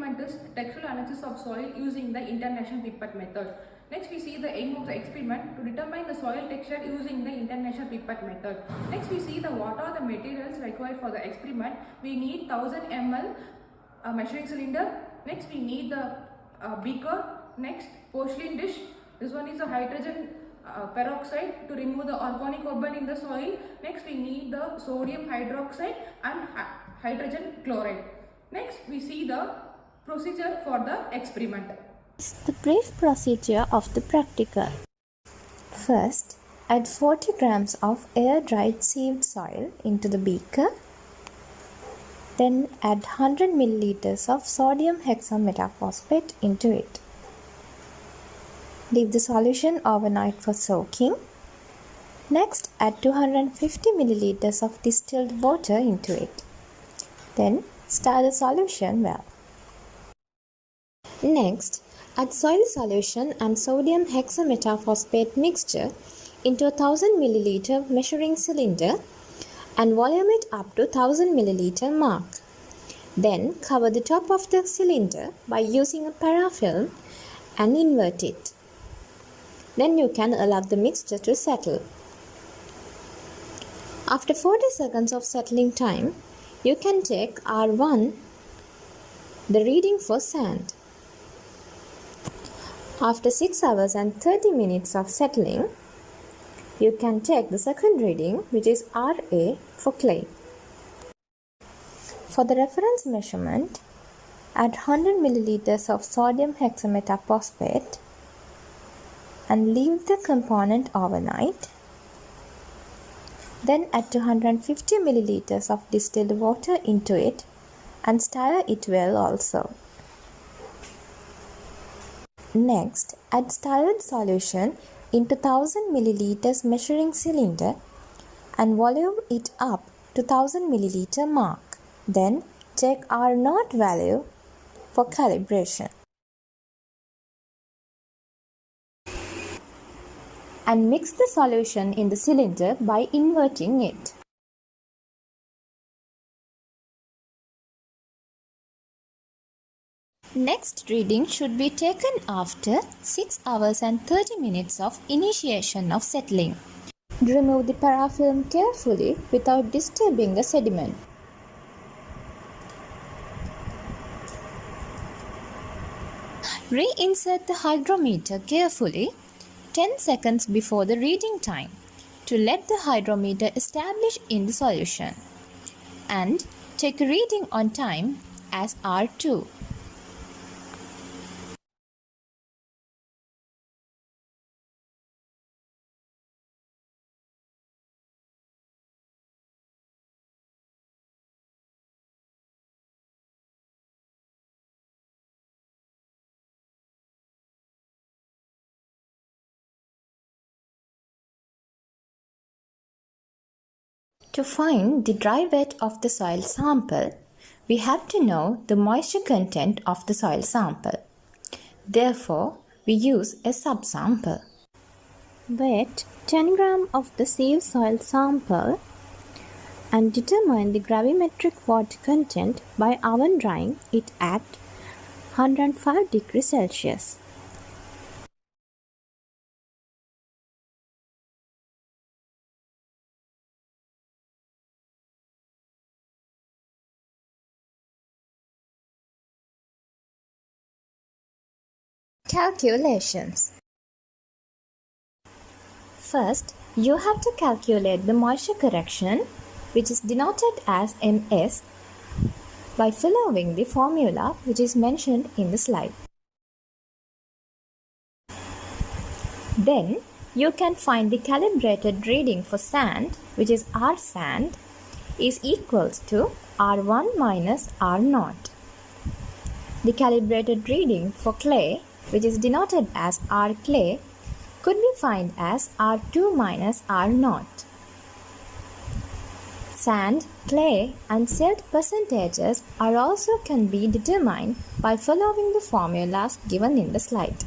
experiment is textural analysis of soil using the International Pipette Method. Next, we see the aim of the experiment to determine the soil texture using the International Pipette Method. Next, we see what are the materials required for the experiment. We need 1000 ml measuring cylinder. Next, we need the beaker. Next, porcelain dish. This one is a hydrogen peroxide to remove the organic carbon in the soil. Next, we need the sodium hydroxide and hydrogen chloride. Next, we see the procedure for the experiment. The brief procedure of the practical. First, add 40 grams of air-dried sieved soil into the beaker. Then add 100 milliliters of sodium hexametaphosphate into it. Leave the solution overnight for soaking. Next, add 250 milliliters of distilled water into it. Then, stir the solution well. Next, add soil solution and sodium hexametaphosphate mixture into a 1000 milliliter measuring cylinder and volume it up to 1000 milliliter mark. Then, cover the top of the cylinder by using a parafilm and invert it. Then you can allow the mixture to settle. After 40 seconds of settling time, you can take R1, the reading for sand. After 6 hours and 30 minutes of settling, you can take the second reading, which is RA for clay. For the reference measurement, add 100 milliliters of sodium hexametaphosphate and leave the component overnight. Then add 250 milliliters of distilled water into it and stir it well also. Next, add stirred solution into 1000 milliliters measuring cylinder and volume it up to 1000 milliliter mark. Then take R0 value for calibration. And mix the solution in the cylinder by inverting it. Next reading should be taken after 6 hours and 30 minutes of initiation of settling. Remove the parafilm carefully without disturbing the sediment. Reinsert the hydrometer carefully 10 seconds before the reading time to let the hydrometer establish in the solution, and take a reading on time as R2. To find the dry wet of the soil sample, we have to know the moisture content of the soil sample. Therefore, we use a subsample. Wet 10 grams of the sieved soil sample and determine the gravimetric water content by oven drying it at 105 degrees Celsius. Calculations. First, you have to calculate the moisture correction, which is denoted as MS, by following the formula which is mentioned in the slide. Then, you can find the calibrated reading for sand, which is R sand, is equals to R1 minus R0. The calibrated reading for clay, which is denoted as R clay, could be found as R2 minus R0. Sand, clay and silt percentages are also can be determined by following the formulas given in the slide.